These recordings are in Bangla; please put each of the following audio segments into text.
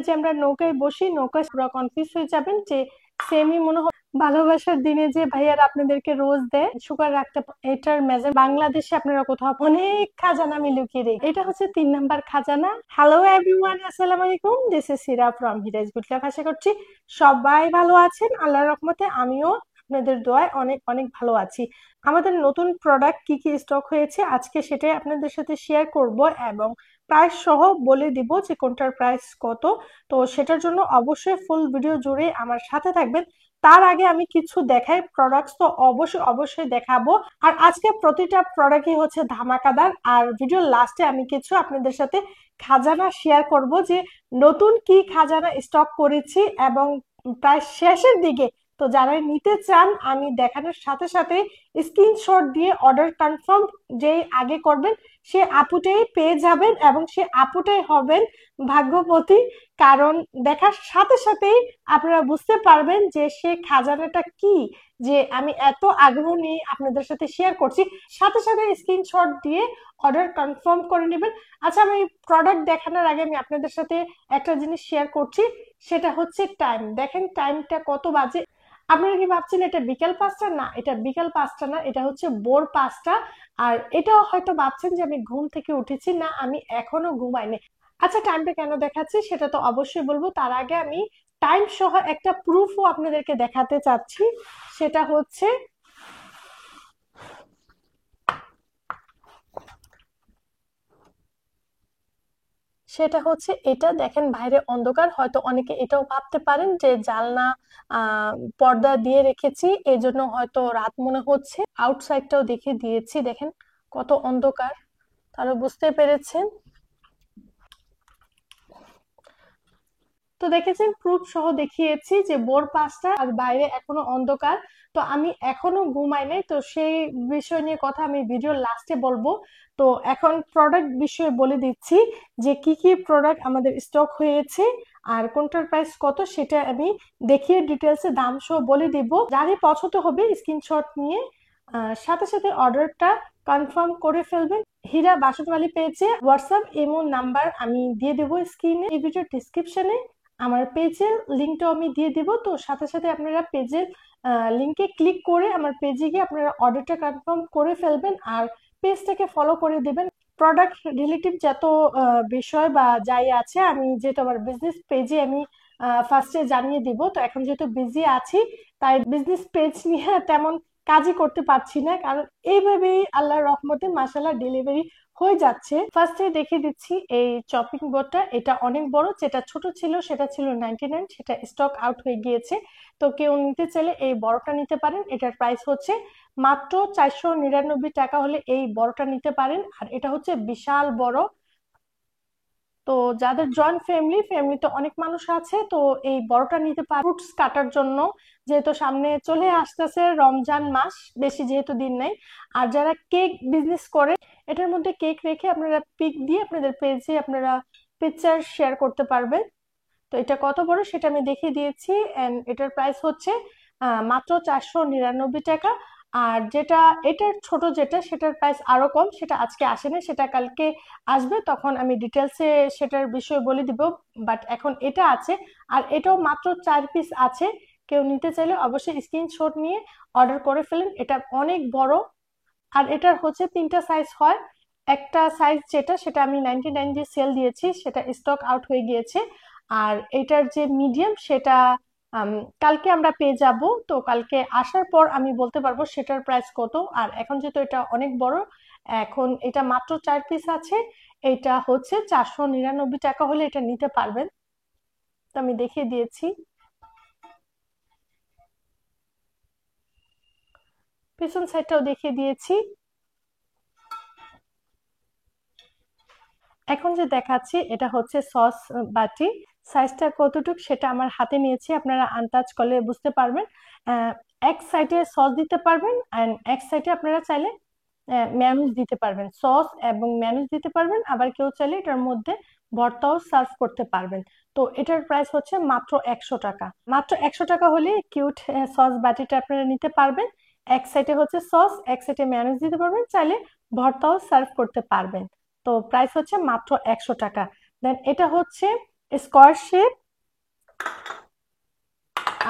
যে আমরা নৌকায় বসি, নৌকায় পুরো কনফিউজ হয়ে যাবেন যে সেমই মনে হয় ভালোবাসার দিনে যে ভাইয়ারা আপনাদেরকে রোজ দেয় সুগার রাখতে। এটার মেজার বাংলাদেশে আপনারা কোথাও অনেক খাজানা আমি লুকিয়ে রেখে, এটা হচ্ছে 3 নাম্বার খাজানা। হ্যালো এভরিওয়ান, আসসালামু আলাইকুম, this is Sira from হিরাজ good life. আশা করছি সবাই ভালো আছেন, আল্লাহর রহমতে আমিও আপনাদের দোয়ায় অনেক অনেক ভালো আছি। আমাদের নতুন প্রোডাক্ট কি কি স্টক হয়েছে আজকে সেটাই আপনাদের সাথে শেয়ার করব, এবং প্রাইস সহ বলে দিব যে কোনটার প্রাইস কত। তো সেটার জন্য অবশ্যই ফুল ভিডিও জুড়ে আমার সাথে থাকবেন। তার আগে আমি কিছু দেখাই প্রোডাক্টস, তো অবশ্যই অবশ্যই দেখাবো। আর আজকে প্রতিটা প্রোডাক্টই হচ্ছে ধামাকাদার, আর ভিডিও লাস্টে আমি কিছু আপনাদের সাথে খাজানা শেয়ার করব যে নতুন কি খাজানা স্টক করেছি, এবং প্রায় শেষের দিকে। তো যারা নিতে চান আমি দেখানোর সাথে সাথে স্ক্রিনশট দিয়ে অর্ডার কনফার্ম যে আগে করবেন সে আপুটাই পেয়ে যাবেন, এবং সে আপুটাই হবেন ভাগ্যবতী। কারণ দেখার সাথে সাথেই আপনারা বুঝতে পারবেন যে সে খাজানাটা কি, যে আমি এত আগ্রহ নিয়ে আপনাদের সাথে শেয়ার করছি। সাথে সাথে স্ক্রিনশট দিয়ে অর্ডার কনফার্ম করে নেবেন। আচ্ছা, আমি প্রোডাক্ট দেখানোর আগে আমি আপনাদের সাথে একটা জিনিস শেয়ার করছি, সেটা হচ্ছে টাইম। দেখেন টাইমটা কত বাজে। আপনারা কি ভাবছেন এটা বিকেল 5টা? না, এটা বিকেল 5টা না, এটা হচ্ছে ভোর 5টা। আর এটাও হয়তো ভাবছেন যে আমি ঘুম থেকে উঠেছি, না আমি এখনো ঘুমাইনি। আচ্ছা, টাইমটা কেন দেখাচ্ছি সেটা তো অবশ্যই বলবো, তার আগে আমি টাইম সহ একটা প্রুফও আপনাদেরকে দেখাতে চাচ্ছি। সেটা হচ্ছে এটা দেখেন, বাইরে অন্ধকার, হয়তো অনেকে এটাও ভাবতে পারেন যে জানলা পর্দা দিয়ে রেখেছি এই জন্য হয়তো রাত মনে হচ্ছে। আউটসাইডটাও দেখে দিয়েছি, দেখেন কত অন্ধকার, তারা বুঝতে পেরেছেন। তো দেখেছেন প্রুফ সহ দেখিয়েছি যে ভোর 5টা আর বাইরে এখনো অন্ধকার। তো আমি এখনো ঘুমাই নাই, তো সেই বিষয় নিয়ে কথা আমি ভিডিওর লাস্টে বলবো। তো এখন প্রোডাক্ট বিষয়ে বলে দিচ্ছি যে কি কি প্রোডাক্ট আমাদের স্টক হয়েছে আর কোনটার প্রাইস কত সেটা আমি দেখিয়ে ডিটেলসে দাম সহ বলে দিব। যারই পছন্দ হবে স্ক্রিনশট নিয়ে সাথে সাথে অর্ডারটা কনফার্ম করে ফেলবেন। হীরা বাসনমালী পেজে হোয়াটসঅ্যাপ ইমো নাম্বার আমি দিয়ে দেবো স্ক্রিনে, এই ভিডিও ডিসক্রিপশনে আমার পেজের লিঙ্কটাও আমি দিয়ে দিব। তো সাথে সাথে আপনারা পেজের লিঙ্কে ক্লিক করে আমার পেজে গিয়ে আপনারা অর্ডারটা কনফার্ম করে ফেলবেন, আর পেজটাকে ফলো করে দিবেন। প্রোডাক্ট রিলেটিভ যত বিষয় বা যাই আছে আমি যেহেতু আমার বিজনেস পেজে আমি ফার্স্টে জানিয়ে দিব। তো এখন যেহেতু বিজি আছি তাই বিজনেস পেজ নিয়ে তেমন কাজই করতে পারছি না, কারণ এইভাবেই আল্লাহর রহমতে মাশাআল্লাহ ডেলিভারি হয়ে যাচ্ছে। ফার্স্টে দেখে দিচ্ছি এই চপিং বোর্ডটা, এটা অনেক বড়, যেটা ছোট ছিল সেটা ছিল 99, সেটা স্টক আউট হয়ে গিয়েছে। তো কেউ নিতে চাইলে এই বড়টা নিতে পারেন। এটার প্রাইস হচ্ছে মাত্র 499 টাকা হলে এই বড়টা নিতে পারেন, আর এটা হচ্ছে বিশাল বড়। তো যাদের জয়েন্ট ফ্যামিলিতে অনেক মানুষ আছে তো এই বড়টা নিতে পারে ফ্রুটস কাটার জন্য, যেহেতু সামনে চলে আসতেছে রমজান মাস, বেশি যেহেতু দিন নাই। আর যারা কেক বিজনেস করে এটার মধ্যে কেক রেখে আপনারা পিক দিয়ে আপনাদের পেজে আপনারা পিকচার শেয়ার করতে পারবেন। তো এটা কত বড় সেটা আমি দেখিয়ে দিয়েছি, এন্ড এটার প্রাইস হচ্ছে মাত্র 499 টাকা। আর যেটা এটার ছোট যেটা সেটার প্রাইস আরো কম, সেটা আজকে আসেনি, সেটা কালকে আসবে, তখন আমি ডিটেলসে সেটার বিষয়ে বলে দিব। বাট এখন এটা আছে, আর এটাও মাত্র 4 পিস আছে। কেউ নিতে চাইলে অবশ্যই স্ক্রিনশট নিয়ে অর্ডার করে ফেলেন। এটা অনেক বড়, আর এটার হচ্ছে 3টা সাইজ হয়। একটা সাইজ যেটা সেটা আমি 99 দিয়ে সেল দিয়েছি, সেটা স্টক আউট হয়ে গিয়েছে। আর এটার যে মিডিয়াম সেটা আম, কালকে আমরা পেয়ে যাব। তো কালকে আসার পর আমি বলতে পারবো সেটার প্রাইস কত। আর এখন যেহেতু এটা অনেক বড়, এখন এটা মাত্র 4 পিস আছে, এটা হচ্ছে 499 টাকা হলে এটা নিতে পারবেন। তো আমি দেখিয়ে দিয়েছি, পিছন সাইডটাও দেখিয়ে দিয়েছি। এখন যে দেখাচ্ছি এটা হচ্ছে সস বাটি। সাইজটা কতটুক সেটা আমার হাতে নিয়েছি, আপনারা আন্দাজ করলে বুঝতে পারবেন। আহ, এক সাইডে সস দিতে পারবেন, এন্ড এক সাইডে আপনারা চাইলে ম্যায়োনিজ দিতে পারবেন, সস এবং ম্যায়োনিজ দিতে পারবেন। আবার কেউ চাইলে এটার মধ্যে ভর্তাও সার্ভ করতে পারবেন। তো এটার প্রাইস হচ্ছে মাত্র 100 টাকা। মাত্র 100 টাকা হলে কিউট সস বাটিটা আপনারা নিতে পারবেন। এক সাইডে হচ্ছে সস, এক সাইডে ম্যায়োনিজ দিতে পারবেন, চাইলে ভর্তাও সার্ভ করতে পারবেন। তো প্রাইস হচ্ছে মাত্র 100 টাকা। দেন এটা হচ্ছে স্কোয়ার শেপ,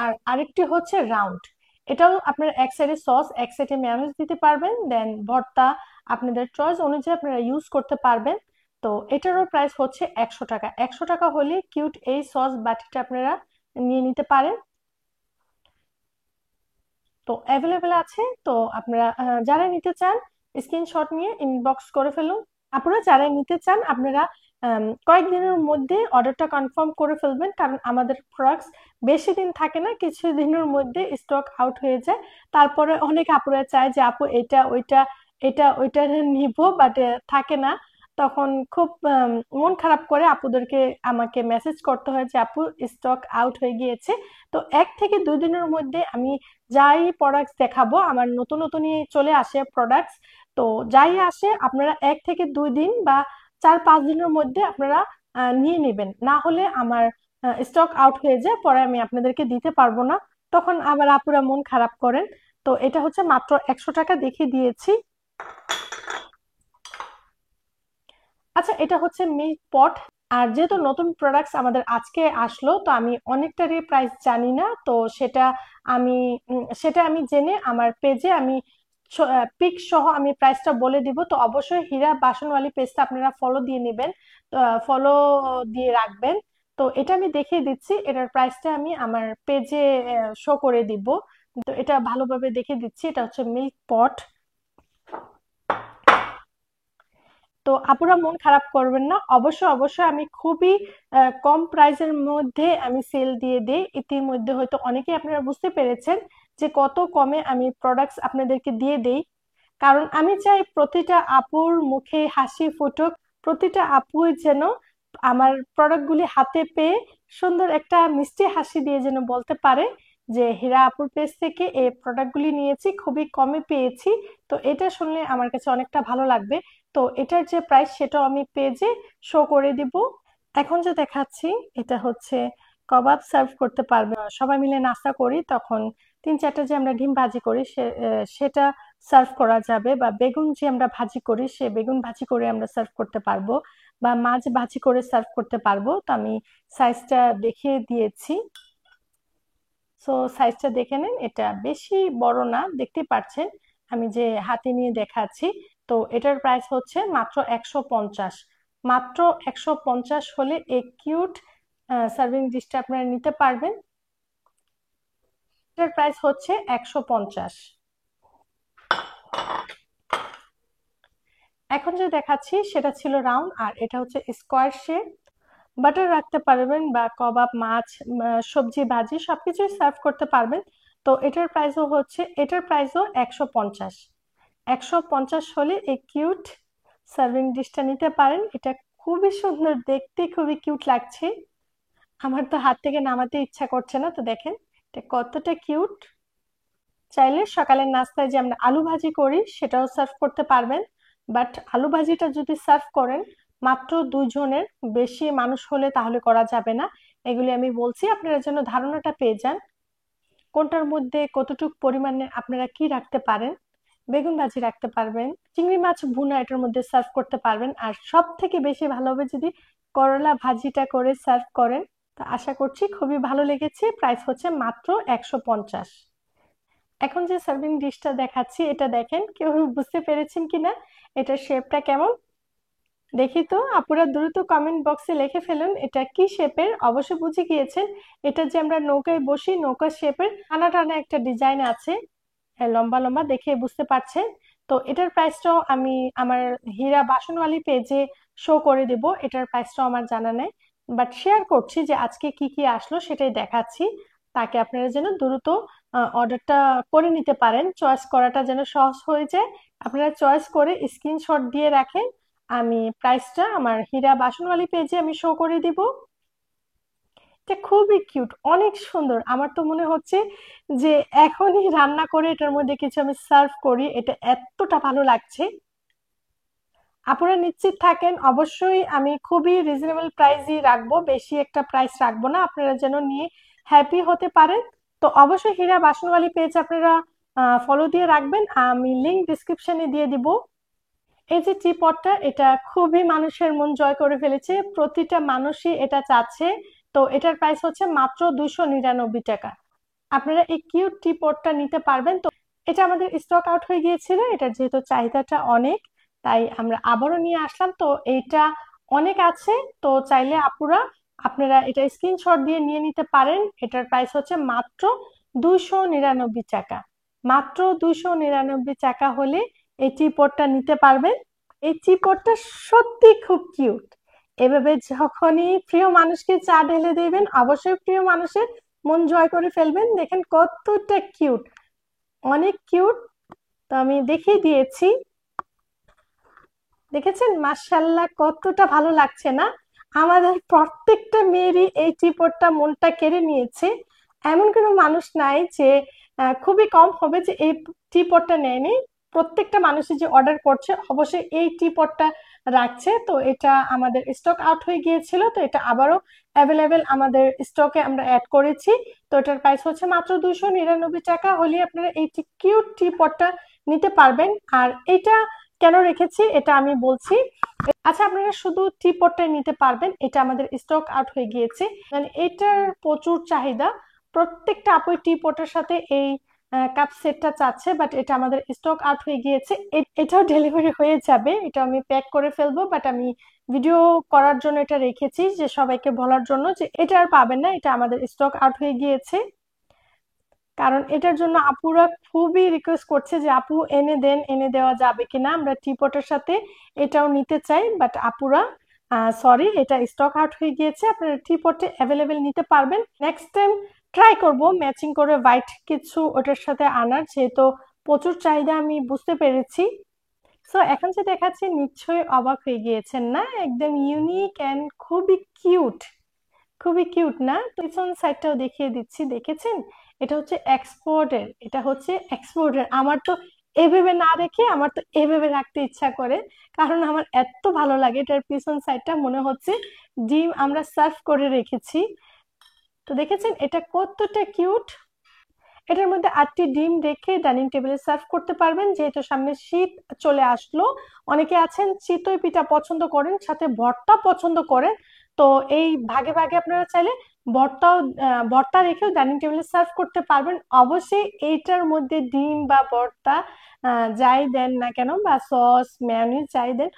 আর আরেকটি হচ্ছে রাউন্ড। এটাও আপনার এক সাইডে সস এক সাইডে মেয়োনিজ দিতে পারবেন, দেন ভর্তা আপনাদের চয়েস অনুযায়ী আপনারা ইউজ করতে পারবেন। তো এটারও প্রাইস হচ্ছে 100 টাকা। 100 টাকা হলে কিউট এই সস বাটিটা আপনারা নিয়ে নিতে পারেন। তো অ্যাভেলেবেল আছে। তো আপনারা যারা নিতে চান স্ক্রিনশট নিয়ে ইনবক্স করে ফেলুন। আপনারা যারা নিতে চান আপনারা কয়েকদিনের মধ্যে অর্ডারটা কনফার্ম করে ফেলবেন, কারণ আমাদের প্রোডাক্টস বেশি দিন থাকে না, কিছু দিনের মধ্যে স্টক আউট হয়ে যায়। তারপরে অনেক আপুরা চায় যে আপু এটা ওইটা এটা ওইটা নিব, বাট থাকে না। তখন খুব মন খারাপ করে আপুদেরকে আমাকে মেসেজ করতে হয় যে আপু স্টক আউট হয়ে গিয়েছে। তো 1 থেকে 2 দিনের মধ্যে আমি যাই প্রোডাক্টস দেখাবো আমার নতুন নতুনই চলে আসে প্রোডাক্টস। তো যাই আসে আপনারা 1 থেকে 2 দিন বা 4-5 দিনের মধ্যে আপনারা নিয়ে নেবেন, না হলে আমার স্টক আউট হয়ে যায়, পরে আমি আপনাদেরকে দিতে পারবো না, তখন আবার আপুরা মন খারাপ করেন। তো এটা হচ্ছে মাত্র 100 টাকা দেখিয়ে দিয়েছি। আচ্ছা, এটা হচ্ছে মিল্ক পট। আর যেহেতু নতুন প্রোডাক্টস আমাদের আজকে আসলো, তো আমি অনেকটারই প্রাইস জানি না, তো আমি সেটা আমি জেনে আমার পেজে আমি পিক সহ আমি প্রাইসটা বলে দিব। তো অবশ্যই হীরা বাসনওয়ালি পেজটা আপনারা ফলো দিয়ে নেবেন, ফলো দিয়ে রাখবেন। তো এটা আমি দেখিয়ে দিচ্ছি, এটার প্রাইসটা আমি আমার পেজে শো করে দিব। তো এটা ভালোভাবে দেখিয়ে দিচ্ছি, এটা হচ্ছে মিল্ক পট। তো আপুরা মন খারাপ করবেন না, অবশ্যই অবশ্যই আমি খুবই কম প্রাইসের মধ্যে আমি সেল দিয়ে দিই। ইতিমধ্যে হয়তো অনেকেই আপনারা বুঝতে পেরেছেন যে কত কমে আমি প্রোডাক্টস আপনাদেরকে দিয়ে দেই, কারণ আমি চাই প্রতিটা আপুর মুখে হাসি ফুটুক, প্রতিটা আপুই যেন আমার প্রোডাক্টগুলি হাতে পেয়ে সুন্দর একটা মিষ্টি হাসি দিয়ে যেন বলতে পারে যে হীরা আপুর পেজ থেকে এই প্রোডাক্টগুলি নিয়েছি, খুবই কমে পেয়েছি। তো এটা শুনলে আমার কাছে অনেকটা ভালো লাগবে। তো এটার যে প্রাইস সেটাও আমি পেজে শো করে দিব। এখন যে দেখাচ্ছি এটা হচ্ছে কাবাব সার্ভ করতে পারবে, সবাই মিলে নাস্তা করি তখন 3-4টা যে আমরা ডিম ভাজি করি সেটা সার্ভ করা যাবে, বা বেগুন যে আমরা ভাজি করি সে বেগুন ভাজি করে আমরা সার্ভ করতে পারবো, বা মাছ ভাজি করে সার্ভ করতে পারবো। তো আমি সাইজটা দেখিয়ে দিয়েছি। সো সাইজটা দেখে নেন, এটা বেশি বড় না, দেখতে পাচ্ছেন আমি যে হাতে নিয়ে দেখাচ্ছি। তো এটার প্রাইস হচ্ছে মাত্র 150। মাত্র 150 হলে এই কিউট সার্ভিং ডিশটা আপনারা নিতে পারবেন। এটার প্রাইস হচ্ছে 150। এখন যে দেখাচ্ছি সেটা ছিল রাউন্ড, আর এটা হচ্ছে স্কোয়ার শেপ। বাটার রাখতে পারবেন বা কাবাব, মাছ, সবজি ভাজি সবকিছুই সার্ভ করতে পারবেন। তো এটার প্রাইসও 150। 150 হলে এই কিউট সার্ভিং ডিশটা নিতে পারেন। এটা খুবই সুন্দর দেখতে, খুবই কিউট লাগছে, আমার তো হাত থেকে নামাতে ইচ্ছা করছে না। তো দেখেন এটা কতটা কিউট। চাইলে সকালের নাস্তায় যে আমরা আলু ভাজি করি সেটাও সার্ভ করতে পারবেন, বাট আলু ভাজিটা যদি সার্ভ করেন মাত্র 2 জনের, বেশি মানুষ হলে তাহলে করা যাবে না। এগুলি আমি বলছি আপনারা যেন ধারণাটা পেয়ে যান কোনটার মধ্যে কতটুকু পরিমাণে আপনারা কি রাখতে পারেন। বেগুন ভাজি রাখতে পারবেন, চিংড়ি মাছ ভুনা এটার মধ্যে সার্ভ করতে পারবেন, আর সব থেকে বেশি ভালো হবে যদি করলা ভাজিটা করে সার্ভ করেন। তো আশা করছি খুবই ভালো লেগেছে। প্রাইস হচ্ছে মাত্র 150। এখন যে সার্ভিং ডিশটা দেখাচ্ছি এটা দেখেন, কেউ বুঝতে পেরেছেন কিনা এটার শেপটা কেমন। দেখি তো আপুরা দ্রুত কমেন্ট বক্সে লিখে ফেলুন এটা কি শেপের। অবশ্যই বুঝে গিয়েছেন এটা যে আমরা নৌকায় বসি, নৌকা শেপের টানা টানা একটা ডিজাইন আছে, লম্বা লম্বা, দেখে বুঝতে পারছেন। তো এটার প্রাইসটাও আমি আমার হীরা বাসনওয়ালি পেজে শো করে দেব, এটার প্রাইসটাও আমার জানা নেই, বাট শেয়ার করছি যে আজকে কি কি আসলো সেটাই দেখাচ্ছি, তাকে আপনারা যেন দ্রুত অর্ডারটা করে নিতে পারেন, চয়েস করাটা যেন সহজ হয়ে যায়। আপনারা চয়েস করে স্ক্রিনশট দিয়ে রাখেন, আমি প্রাইসটা আমার হীরা বাসনওয়ালি পেজে আমি শো করে দিব। এটা খুবই কিউট, অনেক সুন্দর। আমার তো মনে হচ্ছে যে এখনই রান্না করে এটার মধ্যে কিছু আমি সার্ভ করি, এটা এতটা ভালো লাগছে। আপনারা নিশ্চিত থাকেন, অবশ্যই আমি খুবই রিজনেবল প্রাইসই রাখবো, বেশি একটা প্রাইস রাখবো না, আপনারা যেন নিয়ে হ্যাপি হতে পারেন। তো অবশ্যই হীরা বাসনওয়ালি পেজ আপনারা ফলো দিয়ে রাখবেন, আমি লিংক ডিসক্রিপশনে দিয়ে দিব। এই যে টি পটটা, এটা খুবই মানুষের মন জয় করে ফেলেছে, প্রতিটা মানুষই এটা চাচ্ছে। তো এটার প্রাইস হচ্ছে মাত্র 299 টাকা। আপনারা এই কিউট টি পটটা নিতে পারবেন। তো এটা আমাদের স্টক আউট হয়ে গিয়েছিল, এটার যেহেতু চাহিদাটা অনেক, তাই আমরা আবারও নিয়ে আসলাম। তো এইটা অনেক আছে, তো চাইলে আপুরা আপনারা এটা স্ক্রিনশট দিয়ে নিয়ে নিতে পারেন। এটার প্রাইস হচ্ছে মাত্র 299 টাকা। মাত্র 299 টাকা হলে এই টি পটটা নিতে পারবেন। এই টি পটটা সত্যি খুব কিউট। এভাবে যখনই প্রিয় মানুষকে চা ঢেলে দেবেন, অবশ্যই প্রিয় মানুষের মন জয় করে ফেলবেন। দেখেন কতটা কিউট, অনেক কিউট। তো আমি দেখিয়ে দিয়েছি, দেখেছেন মাশাল্লাহ কতটা ভালো লাগছে না? আমাদের প্রত্যেকটা মেয়েরই এই টিপটটা মনটা কেড়ে নিয়েছে। এমন কোনো মানুষ নাই যে, খুবই কম হবে যে এই টিপটটা নেয়নি। প্রত্যেকটা মানুষই যে অর্ডার করছে অবশ্যই এই টিপটটা রাখছে। তো এটা আমাদের স্টক আউট হয়ে গিয়েছিল, তো এটা আবারও অ্যাভেলেবেল আমাদের স্টকে আমরা অ্যাড করেছি। তো এটার প্রাইস হচ্ছে মাত্র 299 টাকা হলে আপনারা এই কিউট টিপটটা নিতে পারবেন। আর এটা কেন রেখেছি এটা আমি বলছি। আচ্ছা, আপনারা শুধু টি পটটাই নিতে পারবেন, এটা আমাদের স্টক আউট হয়ে গিয়েছে। মানে এটার প্রচুর চাহিদা, প্রত্যেকটা আপুই টি পটের সাথে এই কাপ সেটটা চাচ্ছে, বাট এটা আমাদের স্টক আউট হয়ে গিয়েছে। এটাও ডেলিভারি হয়ে যাবে, এটা আমি প্যাক করে ফেলবো, বাট আমি ভিডিও করার জন্য এটা রেখেছি, যে সবাইকে বলার জন্য যে এটা আর পাবেন না, এটা আমাদের স্টক আউট হয়ে গিয়েছে। কারণ এটার জন্য আপুরা খুবই রিকোয়েস্ট করছে যে আপু এনে দেন, এনে দেওয়া যাবে কিনা, আমরা টিপটের সাথে এটাও নিতে চাই, বাট আপুরা সরি, এটা স্টক আউট হয়ে গিয়েছে। আপনারা টিপটে অ্যাভেলেবেল নিতে পারবেন। নেক্সট টাইম ট্রাই করব ম্যাচিং করে হোয়াইট কিছু ওটার সাথে আনার, যেহেতু প্রচুর চাহিদা আমি বুঝতে পেরেছি। সো এখন যে দেখাচ্ছি নিশ্চয়ই অবাক হয়ে গিয়েছেন না? একদম ইউনিক অ্যান্ড খুবই কিউট, খুবই কিউট না? পিছন সাইডটাও দেখিয়ে দিচ্ছি, দেখেছেন? এটা হচ্ছে এক্সপোর্টের, এটা হচ্ছে এক্সপোর্টের। আমার তো এভাবে না রেখে আমার তো এভাবে রাখতে ইচ্ছা করে, কারণ আমার এত ভালো লাগে। এটার পিছন সাইডটা মনে হচ্ছে ডিম আমরা সার্ভ করে রেখেছি। তো দেখেছেন এটা কতটা কিউট? এটার মধ্যে 8টি ডিম রেখে ডাইনিং টেবিলে সার্ভ করতে পারবেন। যেহেতু সামনে শীত চলে আসলো, অনেকে আছেন চিতই পিঠা পছন্দ করেন, সাথে ভর্তা পছন্দ করেন। তো এই ভাগে ভাগে আপনারা চাইলে ভর্তাও ভর্তা রেখেও ডাইনিং টেবিলে সার্ভ করতে পারবেন। অবশ্যই এইটার মধ্যে ডিম বা ভর্তা যাই দেন না কেন, বা সস মেয়োনিজ যাই দেন,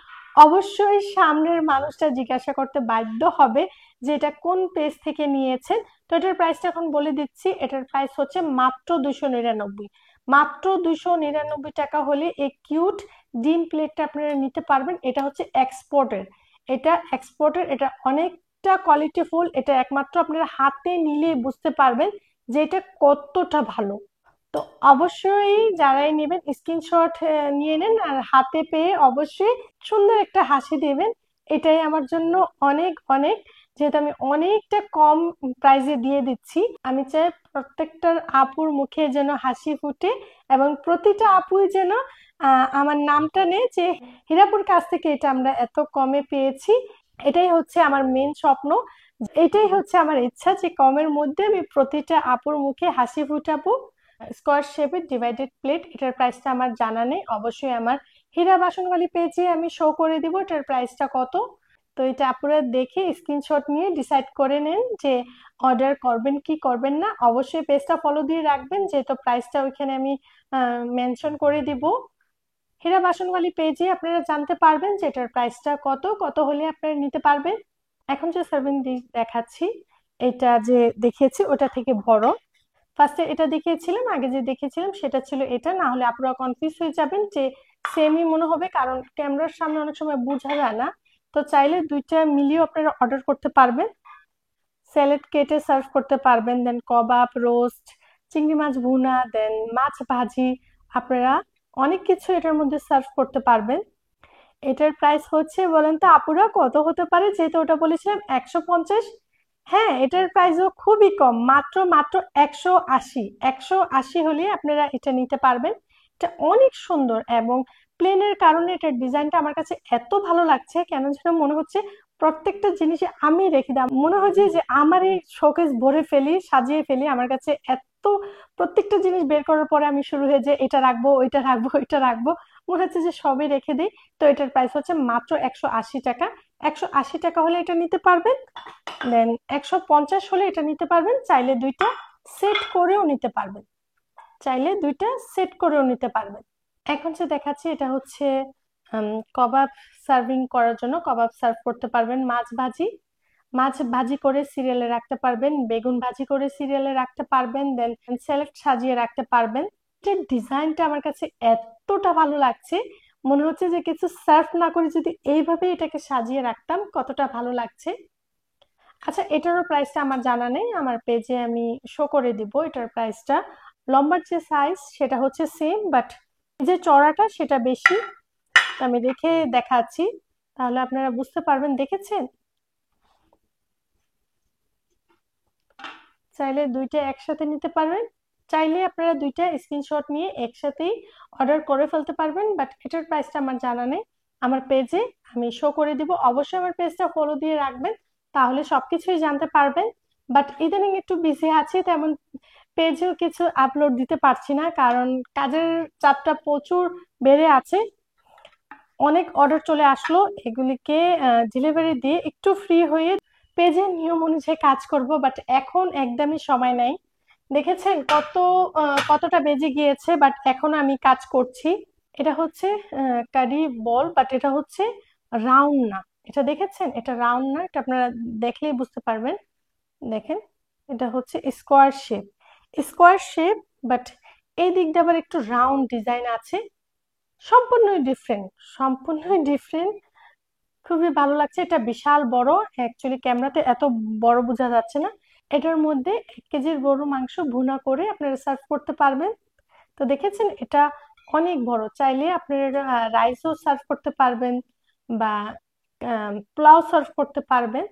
অবশ্যই সামনের মানুষটা জিজ্ঞাসা করতে বাধ্য হবে যে এটা কোন পেজ থেকে নিয়েছেন। তো এটার প্রাইসটা এখন বলে দিচ্ছি, এটার প্রাইস হচ্ছে মাত্র 299। মাত্র 299 টাকা হলে এই কিউট ডিম প্লেটটা আপনারা নিতে পারবেন। এটা হচ্ছে এক্সপোর্টের, এটা এক্সপোর্টের, এটা অনেকটা কোয়ালিটিফুল। এটা একমাত্র আপনারা হাতে নিলে বুঝতে পারবেন যে এটা কতটা ভালো। তো অবশ্যই যারাই নেবেন স্ক্রিনশট নিয়ে নেন, আর হাতে পেয়ে অবশ্যই সুন্দর একটা হাসি দেবেন। এটাই আমার জন্য অনেক অনেক, যেহেতু আমি অনেকটা কম প্রাইসে দিয়ে দিচ্ছি। আমি চাই প্রত্যেকটা আপুর মুখে যেন হাসি ফুটে, এবং প্রতিটা আপুই যেন আমার নামটা নেয় যে হীরাপুর কাছ থেকে এটা আমরা এত কমে পেয়েছি। এটাই হচ্ছে আমার মেন স্বপ্ন, এটাই হচ্ছে আমার ইচ্ছা যে কমের মধ্যে আমি প্রতিটা আপুর মুখে হাসি ফুটাবো। স্কোয়ার শেপের ডিভাইডেড প্লেট, এটার প্রাইসটা আমার জানা নেই, অবশ্যই আমার হীরা বাসনওয়ালি পেজে আমি শো করে দিব এটার প্রাইসটা কত। তো এটা আপনারা দেখে স্ক্রিনশট নিয়ে ডিসাইড করে নেন যে অর্ডার করবেন কি করবেন না। অবশ্যই পেজটা ফলো দিয়ে রাখবেন, যেহেতু প্রাইসটা ওইখানে আমি মেনশন করে দিব। হীরা বাসনওয়ালি পেজে আপনারা জানতে পারবেন যে এটার প্রাইসটা কত, কত হলে আপনারা নিতে পারবেন। এখন যে সার্ভিং ডিশ দেখাচ্ছি, এটা যে দেখিয়েছি ওটা থেকে বড়। ফার্স্টে এটা দেখিয়েছিলাম, আগে যে দেখেছিলাম সেটা ছিল এটা, না হলে আপনারা কনফিউজ হয়ে যাবেন যে সেমই মনে হবে, কারণ ক্যামেরার সামনে অনেক সময় বোঝা যায় না। তো চাইলে দুইটা মিলিয়ে আপনারা অর্ডার করতে পারবেন। স্যালাড কেটে সার্ভ করতে পারবেন, দেন কাবাব, রোস্ট, চিংড়ি মাছ ভুনা, দেন মাছ ভাজি, আপনারা অনেক কিছু এটার মধ্যে সার্ভ করতে পারবেন। এটার প্রাইস হচ্ছে বলেন তো আপুরা কত হতে পারে? যেহেতু ওটা বলেছিলাম 150। হ্যাঁ, এটার প্রাইসও খুবই কম, মাত্র মাত্র 180। 180 হলে আপনারা এটা নিতে পারবেন। এটা অনেক সুন্দর, এবং প্লেনের কারণে এটার ডিজাইনটা আমার কাছে এত ভালো লাগছে, কেন যেন মনে হচ্ছে প্রত্যেকটা জিনিসে আমি রেখে দাম, মনে হচ্ছে যে আমার এই শোকেস ভরে ফেলি, সাজিয়ে ফেলি। আমার কাছে এত প্রত্যেকটা জিনিস বের করার পরে আমি শুরু হয়ে যে এটা রাখবো, ওইটা রাখবো, ওইটা রাখবো, মনে হচ্ছে যে সবই রেখে দিই। তো এটার প্রাইস হচ্ছে মাত্র 180 টাকা। 180 টাকা হলে এটা নিতে পারবেন। দেন 150 হলে এটা নিতে পারবেন। চাইলে দুইটা সেট করেও নিতে পারবেন। চাইলে দুইটা সেট করেও নিতে পারবেন। এখন যে দেখাচ্ছি এটা হচ্ছে কবাব সার্ভিং করার জন্য। কবাব সার্ভ করতে পারবেন। মাছ ভাজি করে সিরিয়ালে রাখতে পারবেন, বেগুন ভাজি করে সিরিয়ালে রাখতে পারবেন, দেন স্যালাড সাজিয়ে রাখতে পারবেন। এটার ডিজাইনটা আমার কাছে এতটা ভালো লাগছে, মনে হচ্ছে যে কিছু সার্ভ না করে যদি এইভাবে এটাকে সাজিয়ে রাখতাম কতটা ভালো লাগছে। আচ্ছা, এটারও প্রাইসটা আমার জানা নেই, আমার পেজে আমি শো করে দিব এটার প্রাইসটা। লম্বার যে সাইজ সেটা হচ্ছে সেম, বাট যে চড়াটা সেটা বেশি। আমি রেখে দেখাচ্ছি, তাহলে আপনারা বুঝতে পারবেন। দেখেছেন? চাইলে দুইটা একসাথে নিতে পারবেন। চাইলে আপনারা দুইটা স্ক্রিনশট নিয়ে একসাথেই অর্ডার করে ফেলতে পারবেন, বাট এটার প্রাইসটা আমার জানা নেই। আমার পেজে আমি শো করে দিব, অবশ্যই আমার পেজটা ফলো দিয়ে রাখবেন, তাহলে সবকিছুই জানতে পারবেন। বাট ইদানিং একটু বিজি আছি, তেমন পেজেও কিছু আপলোড দিতে পারছি না, কারণ কাজের চাপটা প্রচুর বেড়ে আছে। অনেক অর্ডার চলে আসলো, এগুলিকে ডেলিভারি দিয়ে একটু ফ্রি হয়ে পেজের নিয়ম অনুযায়ী কাজ করব, বাট এখন একদমই সময় নাই। দেখেছেন কতটা বেজে গিয়েছে, বাট এখন আমি কাজ করছি। এটা হচ্ছে কারি বল, বাট এটা হচ্ছে রাউন্ড না। এটা দেখেছেন? এটা রাউন্ড না, এটা আপনারা দেখলেই বুঝতে পারবেন। দেখেন, এটা হচ্ছে স্কোয়ার শেপ, বাট এই দিকটা আবার একটু রাউন্ড ডিজাইন আছে। সম্পূর্ণই ডিফারেন্ট, সম্পূর্ণই ডিফারেন্ট। খুবই ভালো লাগছে। এটা বিশাল বড়, অ্যাকচুয়ালি ক্যামেরাতে এত বড় বোঝা যাচ্ছে না। এটার মধ্যে 1 কেজির গরু মাংস ভুনা করে আপনারা সার্ভ করতে পারবেন। তো দেখেছেন, এটা অনেক বড়। চাইলে আপনারা রাইসও সার্ভ করতে পারবেন বা পোলাও সার্ভ করতে পারবেন।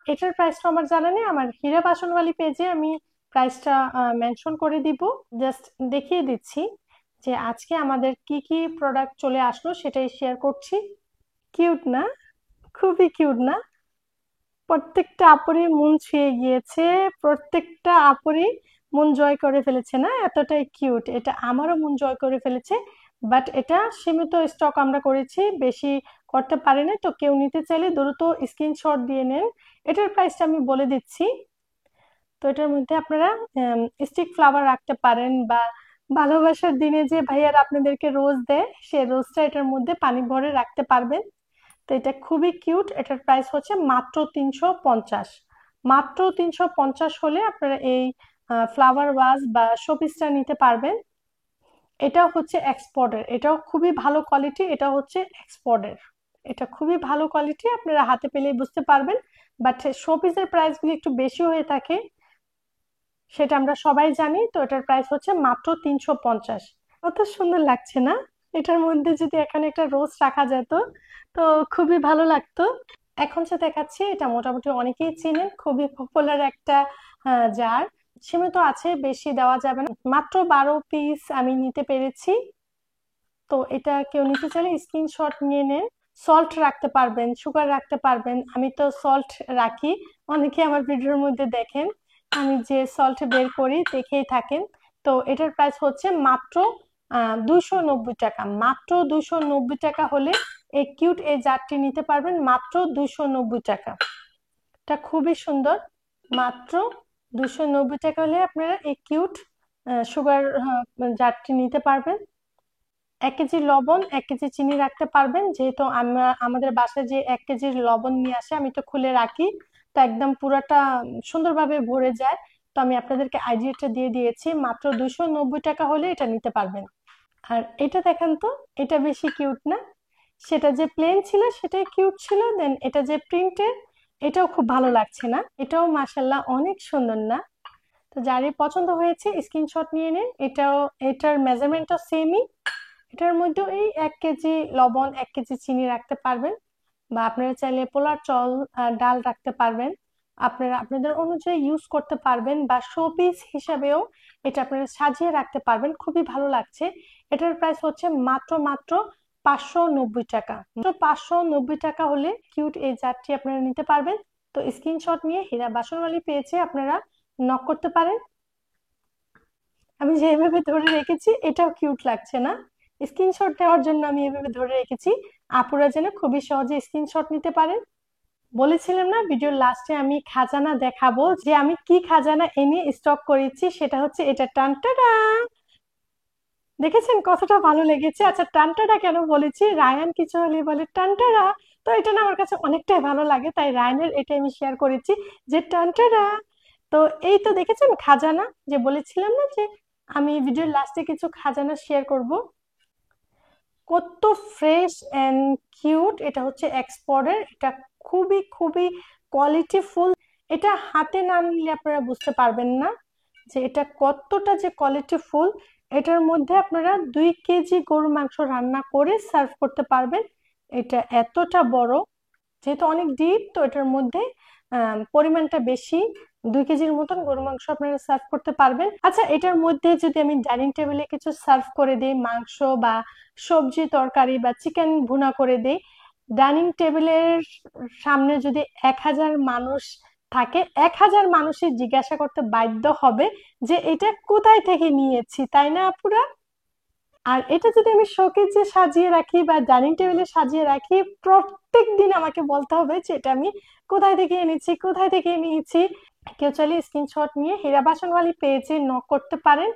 এটার প্রাইসটা আমার জানা নেই, আমার হীরা বাসনওয়ালি পেজে আমি প্রাইসটা মেনশন করে দিব। জাস্ট দেখিয়ে দিচ্ছি যে আজকে আমাদের কি কি প্রোডাক্ট চলে আসলো, সেটাই শেয়ার করছি। কিউট না? খুবই কিউট না? প্রত্যেকটা আপুরই মন ছুঁয়ে গিয়েছে, প্রত্যেকটা আপুরই মন জয় করে ফেলেছে না? এতটাই কিউট। এটা আমারও মন জয় করে ফেলেছে, বাট এটা সীমিত স্টক আমরা করেছি, বেশি করতে পারি না। তো কেউ নিতে চাইলে দ্রুত স্ক্রিনশট দিয়ে নেন। এটার প্রাইসটা আমি বলে দিচ্ছি। তো এটার মধ্যে আপনারা স্টিক ফ্লাওয়ার রাখতে পারেন, বা ভালোবাসার দিনে যে ভাইয়ারা আপনাদেরকে রোজ দেয়, সে রোজটা এটার মধ্যে পানি ভরে রাখতে পারবেন। তো এটা খুবই কিউট। এটার প্রাইস হচ্ছে মাত্র 350। মাত্র 350 হলে আপনারা এই ফ্লাওয়ার ভাস বা শোপিসটা নিতে পারবেন। এটাও হচ্ছে এক্সপোর্টের, এটাও খুবই ভালো কোয়ালিটি। এটা হচ্ছে এক্সপোর্টের, এটা খুবই ভালো কোয়ালিটি, আপনারা হাতে পেলেই বুঝতে পারবেন। বাট শোপিসের প্রাইসগুলো একটু বেশি হয়ে থাকে, সেটা আমরা সবাই জানি। তো এটার প্রাইস হচ্ছে মাত্র 350। কত সুন্দর লাগছে না? এটার মধ্যে যদি এখানে একটা রোজ রাখা যেত তো খুবই ভালো লাগতো। এখন যে দেখাচ্ছি এটা মোটামুটি অনেকেই চিনেন, খুবই পপুলার একটা জার। সীমিত আছে, বেশি দেওয়া যাবে না। মাত্র 12 পিস আমি নিতে পেরেছি। তো এটা কেউ নিতে চাইলে স্ক্রিনশট নিয়ে নেন। সল্ট রাখতে পারবেন, সুগার রাখতে পারবেন। আমি তো সল্ট রাখি, অনেকে আমার ভিডিওর মধ্যে দেখেন আমি যে সল্ট বের করি, দেখেই থাকেন। তো এটার প্রাইস হচ্ছে মাত্র 290 টাকা। মাত্র 290 টাকা হলে এই কিউট এই জারটি নিতে পারবেন, মাত্র 290 টাকা। এটা খুবই সুন্দর। মাত্র 290 টাকা হলে আপনারা এই কিউট সুগার জারটি নিতে পারবেন। 1 কেজি লবণ, 1 কেজি চিনি রাখতে পারবেন। যেহেতু আমরা আমাদের বাসায় যে 1 কেজির লবণ নিয়ে আসে, আমি তো খুলে রাখি, তো একদম পুরাটা সুন্দরভাবে ভরে যায়। তো আমি আপনাদেরকে আইডিয়াটা দিয়ে দিয়েছি, মাত্র 290 টাকা হলে এটা নিতে পারবেন। আর এটা দেখেন তো, এটা বেশি কিউট না? সেটা যে প্লেন ছিল সেটাই কিউট ছিল, দেন এটা যে প্রিন্টের, এটাও খুব ভালো লাগছে না? এটাও মাশাল্লাহ অনেক সুন্দর না? তো যারই পছন্দ হয়েছে স্ক্রিনশট নিয়ে নিন। এটার মেজারমেন্টটা সেমই। এটার মধ্যে এই 1 কেজি লবণ, 1 কেজি চিনি রাখতে পারবেন, বা আপনারা চাইলে পোলার চাল ডাল রাখতে পারবেন। আপনারা আপনাদের অনুযায়ী ইউজ করতে পারবেন, বা শো পিস হিসাবেও এটা আপনারা সাজিয়ে রাখতে পারবেন। খুবই ভালো লাগছে। এটার প্রাইস হচ্ছে মাত্র মাত্র 590 টাকা। তো 590 টাকা হলে কিউট এই জারটি আপনারা নিতে পারবেন। তো স্ক্রিনশট নিয়ে হীরা বাসনওয়ালি পেয়েছে আপনারা নক করতে পারেন। আমি যেভাবে ধরে রেখেছি এটাও কিউট লাগছে না? স্ক্রিনশট নেওয়ার জন্য আমি এভাবে ধরে রেখেছি, আপুরা যেন খুবই সহজে স্ক্রিনশট নিতে পারেন। বলেছিলাম না ভিডিওর লাস্টে আমি খাজানা দেখাবো, যে আমি কি খাজানা এনে স্টক করেছি, সেটা হচ্ছে এটা। টানটাডা! দেখেছেন কতটা ভালো লেগেছে? আচ্ছা, টানটাডা কেন বলেছি, রায়ান কিছু হলে বলে টানটাডা, তো এটা না আমার কাছে অনেকটাই ভালো লাগে, তাই রায়ানের এটা আমি শেয়ার করেছি যে টানটাডা। তো এই তো দেখেছেন খাজানা, যে বলেছিলাম না যে আমি ভিডিওর লাস্টে কিছু খাজানা শেয়ার করব। কত ফ্রেশ এন্ড কিউট! এটা হচ্ছে এক্সপোর্টের, এটা খুবই খুবই কোয়ালিটিফুল। এটা হাতে না নিলে আপনারা বুঝতে পারবেন না যে এটা কতটা যে কোয়ালিটিফুল। এটার মধ্যে আপনারা 2 কেজি গরু মাংস রান্না করে সার্ভ করতে পারবেন। এটা এতটা বড়, যেহেতু অনেক ডিপ, তো এটার মধ্যে পরিমাণটা বেশি। 2 কেজির মতন গরু মাংস আপনারা সার্ভ করতে পারবেন। আচ্ছা, এটার মধ্যে যদি আমি ডাইনিং টেবিলে কিছু সার্ভ করে দিই, মাংস বা সবজি তরকারি বা চিকেন ভুনা করে দিই, ডাইনিং টেবিলের সামনে যদি 1000 মানুষ থাকে, 1000 মানুষই জিজ্ঞাসা করতে বাধ্য হবে যে এটা কোথায় থেকে নিয়েছি, তাই না আপুরা? আর এটা যদি আমি শোকেজে সাজিয়ে রাখি বা ডাইনিং টেবিলে সাজিয়ে রাখি, প্রত্যেক দিন আমাকে বলতে হবে যে এটা আমি কোথায় থেকে এনেছি, কোথায় থেকে নিয়েছি। কেউ চাইলে স্ক্রিনশট নিয়ে হীরা বাসনওয়ালি পেজে নক করতে পারেন।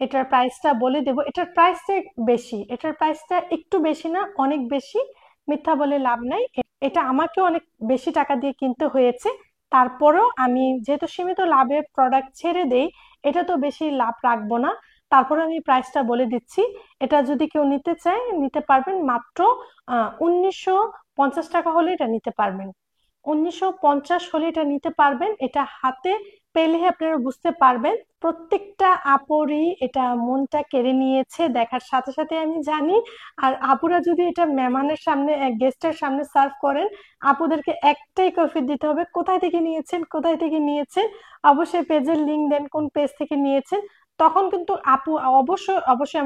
এটার প্রাইসটা বলে দেব। এটার প্রাইসটা বেশি, এটার প্রাইসটা একটু বেশি না, অনেক বেশি। মিথ্যা বলে লাভ নাই, এটা আমাকে অনেক বেশি টাকা দিয়ে কিনতে হয়েছে। তারপরেও আমি যেহেতু সীমিত লাভের প্রোডাক্ট ছেড়ে দেই, এটা তো বেশি লাভ রাখবো না, তারপরে আমি প্রাইসটা বলে দিচ্ছি। এটা যদি কেউ নিতে চায় নিতে পারবেন মাত্র 1950 টাকা হলে এটা নিতে পারবেন। 1950 হলে এটা নিতে পারবেন। এটা হাতে পেলে আপনারা বুঝতে পারবেন প্রত্যেকটা আপুরই এটা মনটা কেড়ে নিয়েছে দেখার সাথে সাথে, আমি জানি। আর আপুরা যদি এটা মেহমানের সামনে, গেস্টের সামনে সার্ভ করেন, আপুদেরকে একটাই কৈফিয়ত দিতে হবে, কোথায় থেকে নিয়েছেন, কোথায় থেকে নিয়েছেন। অবশ্যই পেজের লিংক দেন, কোন পেজ থেকে নিয়েছেন। তখন কিন্তু আপু অবশ্যই অবশ্যই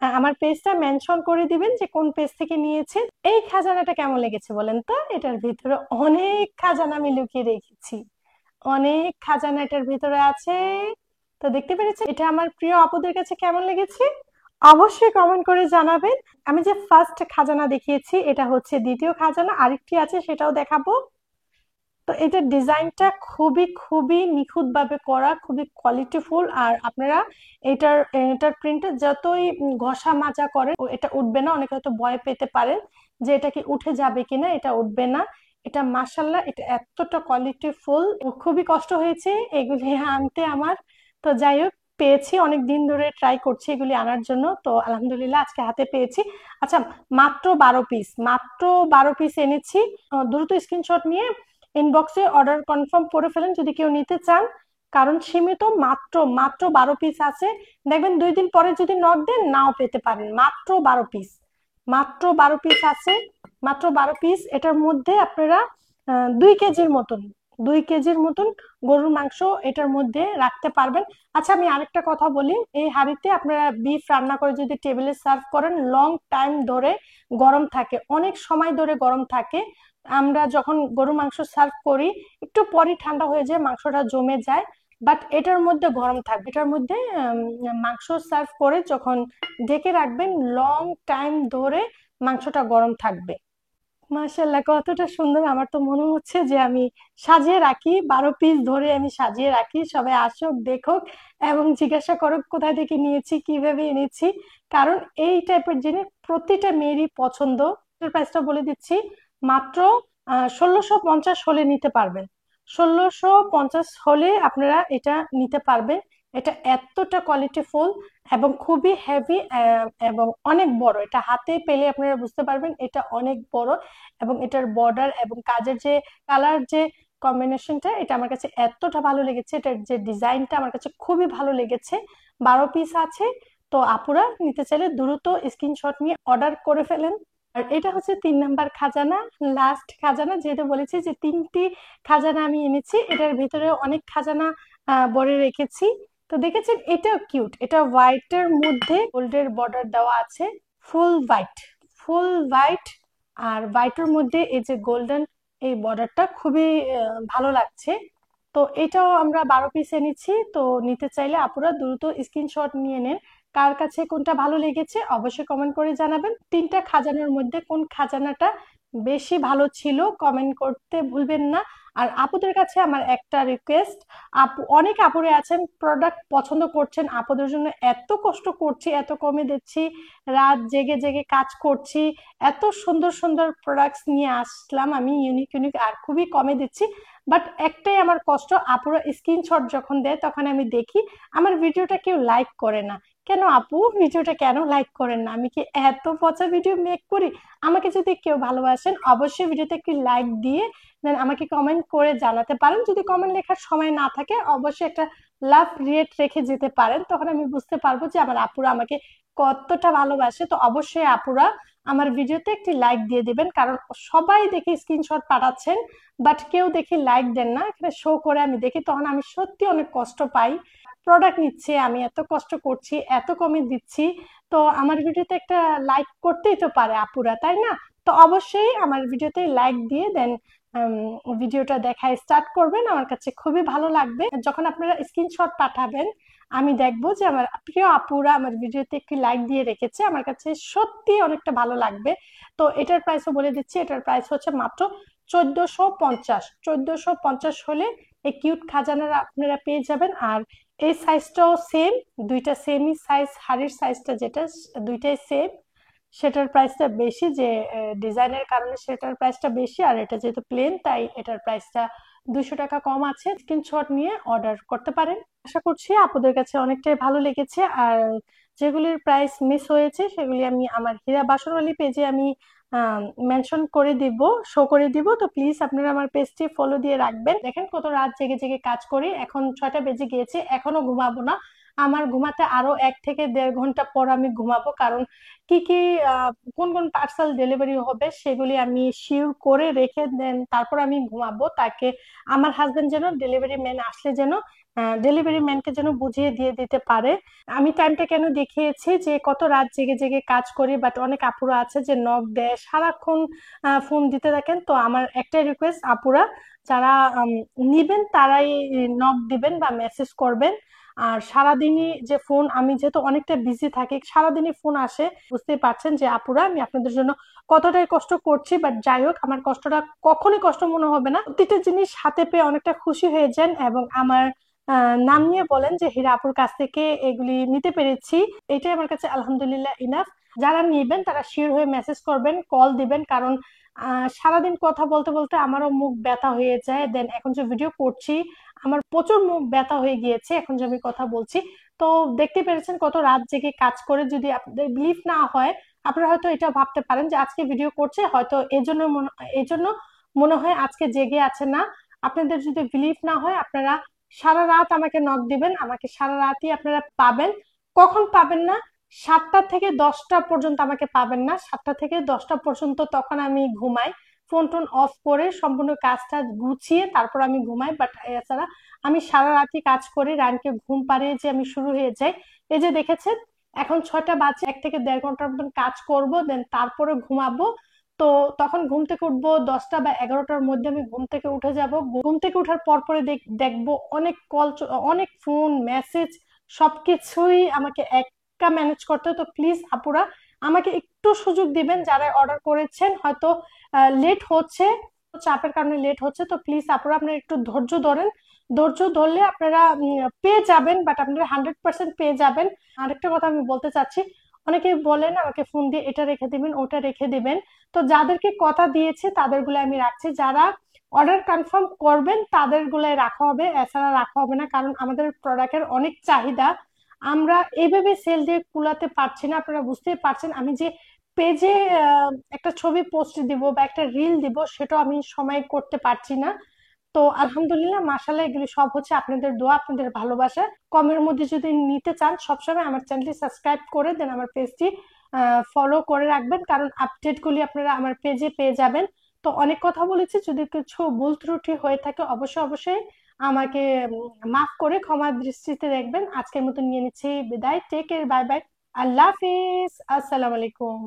আমার পেজটা মেনশন করে দিবেন যে কোন পেজ থেকে নিয়েছেন। এই খাজানাটা কেমন লেগেছে বলেন তো? এটার ভিতরে অনেক খাজানা আমি লুকিয়ে রেখেছি, অনেক খাজানা এটার ভিতরে আছে। তো দেখতে পেরেছেন এটা আমার প্রিয় আপুদের কাছে কেমন লেগেছে? অবশ্যই কমেন্ট করে জানাবেন। আমি যে ফার্স্ট খাজানা দেখিয়েছি, এটা হচ্ছে দ্বিতীয় খাজানা, আরেকটি আছে সেটাও দেখাবো। তো এটার ডিজাইনটা খুবই খুবই নিখুঁত ভাবে করা, খুবই কোয়ালিটিফুল। আর আপনারা এটার এটার প্রিন্টে যতই ঘষা মাজা করেন, এটা উঠবে না। অনেকে হয়তো ভয় পেতে পারেন যে এটা কি উঠে যাবে কিনা, এটা উঠবে না। এটা মাশাল্লাহ, এটা এতটা কোয়ালিটিফুল, খুবই কষ্ট হয়েছে এগুলি আনতে আমার। তো যাই হোক, পেয়েছি, অনেক দিন ধরে ট্রাই করছি এগুলি আনার জন্য, তো আলহামদুলিল্লাহ আজকে হাতে পেয়েছি। আচ্ছা, মাত্র 12 পিস, মাত্র 12 পিস এনেছি। দ্রুত স্ক্রিনশট নিয়ে ইনবক্সে অর্ডার কনফার্ম করে ফেলেন যদি কেউ নিতে চান, কারণ সীমিত, মাত্র মাত্র 12 পিস আছে। দেখবেন 2 দিন পরে যদি নক দেন নাও পেতে পারেন। মাত্র 12 পিস, মাত্র 12 পিস আছে, মাত্র 12 পিস। এটার মধ্যে আপনারা 2 কেজির মতন, 2 কেজির মতন গরুর মাংস এটার মধ্যে রাখতে পারবেন। আচ্ছা, আমি আরেকটা কথা বলি, এই হাঁড়িতে আপনারা বিফ রান্না করে যদি টেবিলে সার্ভ করেন, লং টাইম ধরে গরম থাকে, অনেক সময় ধরে গরম থাকে। আমরা যখন গরু মাংস সার্ভ করি, একটু পরই ঠান্ডা হয়ে যায়, মাংসটা জমে যায়, বাট এটার মধ্যে গরম থাকবে। এটার মধ্যে মাংস সার্ভ করে যখন ঢেকে রাখবেন, লং টাইম ধরে মাংসটা গরম থাকবে। মাশাল্লাহ, কতটা সুন্দর! আমার তো মনে হচ্ছে যে আমি সাজিয়ে রাখি, 12 পিস ধরে আমি সাজিয়ে রাখি, সবাই আসুক দেখুক এবং জিজ্ঞাসা করুক কোথায় থেকে নিয়েছি, কিভাবে এনেছি। কারণ এই টাইপের জিনিস প্রতিটা মেয়েরই পছন্দ। প্রাইসটা বলে দিচ্ছি, মাত্র 1650 হলে নিতে পারবেন। 1650 হলে আপনারা এটা নিতে পারবেন। এটা এতটা কোয়ালিটিফুল এবং খুবই হেভি এবং অনেক বড়। এটা হাতে পেলে আপনারা বুঝতে পারবেন এটা অনেক বড়। এবং এটার বর্ডার এবং কাজের যে কালার, যে কম্বিনেশনটা, এটা আমার কাছে এতটা ভালো লেগেছে। এটার যে ডিজাইনটা আমার কাছে খুবই ভালো লেগেছে। 12 পিস আছে, তো আপুরা নিতে চাইলে দ্রুত স্ক্রিনশট নিয়ে অর্ডার করে ফেলেন। আর এটা হচ্ছে 3 নাম্বার খাজানা, লাস্ট খাজানা। যেহেতু বলেছি যে 3টি খাজানা আমি এনেছি, এটার ভিতরে অনেক খাজানা ভরে রেখেছি। তো দেখেছেন এটাও কিউট, এটা হোয়াইটের মধ্যে গোল্ডের বর্ডার দেওয়া আছে, ফুল হোয়াইট, ফুল হোয়াইট। আর হোয়াইটের মধ্যে এই যে গোল্ডেন, এই বর্ডারটা খুবই ভালো লাগছে। তো এটাও আমরা 12 পিস এনেছি, তো নিতে চাইলে আপুরা দ্রুত স্ক্রিনশট নিয়ে নেন, কার কাছে কোনটা ভালো লেগেছে অবশ্যই কমেন্ট করে জানাবেন। 3টা খাজানার মধ্যে কোন খাজানাটা বেশি ভালো ছিল কমেন্ট করতে ভুলবেন না। আর আপুদের কাছে আমার একটা রিকোয়েস্ট, আপু অনেক আপুরে আছেন প্রোডাক্ট পছন্দ করছেন, আপুদের জন্য এত কষ্ট করছি, এত কমে দিচ্ছি, রাত জেগে জেগে কাজ করছি, এত সুন্দর সুন্দর প্রোডাক্টস নিয়ে আসলাম আমি, ইউনিক ইউনিক, আর খুবই কমে দিচ্ছি। বাট একটাই আমার কষ্ট, আপুরা স্ক্রিনশট যখন দেয় তখন আমি দেখি আমার ভিডিওটা কেউ লাইক করে না। কেন আপু ভিডিওটা কেন লাইক করেন না? আমি কি এত পচা ভিডিও মেক করি? আমাকে যদি কেউ ভালোবাসেন অবশ্যই ভিডিওতে একটি লাইক দিয়ে দেন আমাকে কমেন্ট করে জানাতে পারেন। যদি কমেন্ট লেখার সময় না থাকে অবশ্যই একটা লাভ রিয়েক্ট রেখে যেতে পারেন, তখন আমি বুঝতে পারবো যে আমার আপুরা আমাকে কতটা ভালোবাসে। তো অবশ্যই আপুরা আমার ভিডিওতে একটি লাইক দিয়ে দিবেন, কারণ সবাই দেখি স্ক্রিনশট পাঠাচ্ছেন বাট কেউ দেখি লাইক দেন না, এখানে শো করে আমি দেখি, তখন আমি সত্যি অনেক কষ্ট পাই। প্রোডাক্ট নিচ্ছে, আমি এত কষ্ট করছি, এত কমে দিচ্ছি, তো আমার ভিডিওতে একটা লাইক করতেই তো পারে আপুরা, তাই না? তো অবশ্যই আমার ভিডিওতে লাইক দিয়ে দেন ভিডিওটা দেখা স্টার্ট করবেন। আমার কাছে খুবই ভালো লাগবে যখন আপনারা স্ক্রিনশট পাঠাবেন, আমি দেখবো যে আমার প্রিয় আপুরা আমার ভিডিওতে একটি লাইক দিয়ে রেখেছে, আমার কাছে সত্যি অনেকটা ভালো লাগবে। তো এটার প্রাইসও বলে দিচ্ছি, এটার প্রাইস হচ্ছে মাত্র 1450। 1450 হলে এই কিউট খাজানারা আপনারা পেয়ে যাবেন। আর এই সাইজটাও সেম, দুইটা সেমই সাইজ, হাড়ির সাইজটা যেটা দুইটাই সেম। সেটার প্রাইসটা বেশি, যে ডিজাইনের কারণে সেটার প্রাইসটা বেশি, আর এটা যেহেতু প্লেন তাই এটার প্রাইসটা 200 টাকা কম আছে। স্ক্রিনশট নিয়ে অর্ডার করতে পারেন। আশা করছি আপনাদের কাছে অনেকটাই ভালো লেগেছে। আর যেগুলির প্রাইস মিস হয়েছে সেগুলি আমি আমার হীরা বাসনওয়ালি পেজে আমি মেনশন করে দিব, শো করে দিব। তো প্লিজ আপনারা আমার পেজটি ফলো দিয়ে রাখবেন। দেখেন কত রাত জেগে জেগে কাজ করি, এখন 6টা বেজে গিয়েছে, এখনো ঘুমাবো না। আমার ঘুমাতে আরো 1 থেকে 1.5 ঘন্টা পর আমি ঘুমাবো, কারণ কি কি কোন কোন পার্সেল ডেলিভারি হবে সেগুলি আমি শিওর করে রেখে দেন তারপর আমি ঘুমাবো, তাকে আমার হাজবেন্ড যেন ডেলিভারি ম্যান আসলে যেন ডেলিভারি ম্যানকে যেন বুঝিয়ে দিয়ে দিতে পারে। আমি টাইমটা কেন দেখিয়েছি যে কত রাত জেগে জেগে কাজ করি, বাট অনেক আপুরা আছে যে নক দেয় সারাক্ষণ, ফোন দিতে থাকেন। তো আমার একটাই রিকোয়েস্ট, আপুরা যারা নিবেন তারাই নক দিবেন বা মেসেজ করবেন। আর সারাদিনই যে ফোন, আমি যেহেতু অনেকটা বিজি থাকি, সারাদিনই ফোন আসে, বুঝতেই পারছেন যে আপুরা আমি আপনাদের জন্য কতটাই কষ্ট করছি। বাট যাই হোক, আমার কষ্টটা কখনোই কষ্ট মনে হবে না, প্রতিটা জিনিস হাতে পেয়ে অনেকটা খুশি হয়ে যান এবং আমার নাম নিয়ে বলেন যে হীরা আপুর কাছ থেকে এগুলি নিতে পেরেছি, এটাই আমার কাছে আলহামদুলিল্লাহ ইনাফ। যারা নিবেন তারা শিওর হয়ে মেসেজ করবেন, কল দিবেন, কারণ সারাদিন কথা বলতে বলতে আমারও মুখ ব্যথা হয়ে যায়। দেন এখন যে ভিডিও করছি আমার প্রচুর মুখ ব্যথা হয়ে গিয়েছে এখন যে আমি কথা বলছি। তো দেখতে পেরেছেন কত রাত জেগে কাজ করে। যদি আপনাদের বিলিভ না হয়, আপনারা হয়তো এটা ভাবতে পারেন যে আজকে ভিডিও করছে হয়তো এই জন্য মনে হয় আজকে জেগে আছে না। আপনাদের যদি বিলিভ না হয় আপনারা সারা রাত আমাকে নক দিবেন, আমাকে সারা রাতই আপনারা পাবেন। কখন পাবেন না? 7টা থেকে 10টা পর্যন্ত আমাকে পাবেন না। 7টা থেকে 10টা পর্যন্ত তখন আমি ঘুমাই, ফোন টোন অফ করে সম্পূর্ণ কাজটা গুছিয়ে তারপর আমি ঘুমাই। বাট এছাড়া আমি সারা রাতই কাজ করি, রানকে ঘুম পাড়িয়ে যে আমি শুরু হয়ে যাই। এই যে দেখেছেন এখন 6টা বাজে, 1 থেকে 1.5 ঘন্টার মতন কাজ করব, দেন তারপরে ঘুমাবো। তো তখন ঘুম থেকে উঠবো 10টা বা 11টার মধ্যে, আমি ঘুম থেকে উঠে যাব। ঘুম থেকে উঠার পর পরে দেখবো অনেক কল, অনেক ফোন মেসেজ, সবকিছুই আমাকে একা ম্যানেজ করতে হয়। তো প্লিজ আপুরা আমাকে একটু সুযোগ দিবেন, যারা অর্ডার করেছেন হয়তো লেট হচ্ছে, চাপের কারণে লেট হচ্ছে, তো প্লিজ আপুরা আপনারা একটু ধৈর্য ধরেন। ধৈর্য ধরলে আপনারা পেয়ে যাবেন, বাট আপনারা 100% পেয়ে যাবেন। আরেকটা কথা আমি বলতে চাচ্ছি, অনেকে বলেন আমাকে ফোন দিয়ে এটা রেখে দিবেন ওটা রেখে দিবেন, তো যাদেরকে কথা দিয়েছে তাদেরগুলো আমি রাখছি, যারা অর্ডার কনফার্ম করবেন তাদেরগুলাই রাখা হবে, এছাড়া রাখা হবে না, কারণ আমাদের প্রোডাক্টের অনেক চাহিদা, আমরা এইভাবে সেল দিয়ে কুলাতে পারছি না। আপনারা বুঝতেই পারছেন আমি যে পেজে একটা ছবি পোস্ট দিব বা একটা রিল দিব সেটাও আমি সময় করতে পারছি না। তো আলহামদুলিল্লাহ মাশাআল্লাহ এগুলি সব হচ্ছে আপনাদের দোয়া, আপনাদের ভালোবাসা। কমের মধ্যে যদি নিতে চান সবসময় আমার চ্যানেলটি সাবস্ক্রাইব করে দেন, আমার পেজটি ফলো করে রাখবেন, কারণ আপডেট গুলি আপনারা আমার পেজে পেয়ে যাবেন। তো অনেক কথা বলেছি, যদি কিছু ভুল ত্রুটি হয়ে থাকে অবশ্যই অবশ্যই আমাকে মাফ করে ক্ষমা দৃষ্টিতে দেখবেন। আজকের মতো নিয়ে নিচ্ছি বিদায়। টেক কেয়ার, বাই বাই, আল্লাহ হাফিজ, আসসালামু আলাইকুম।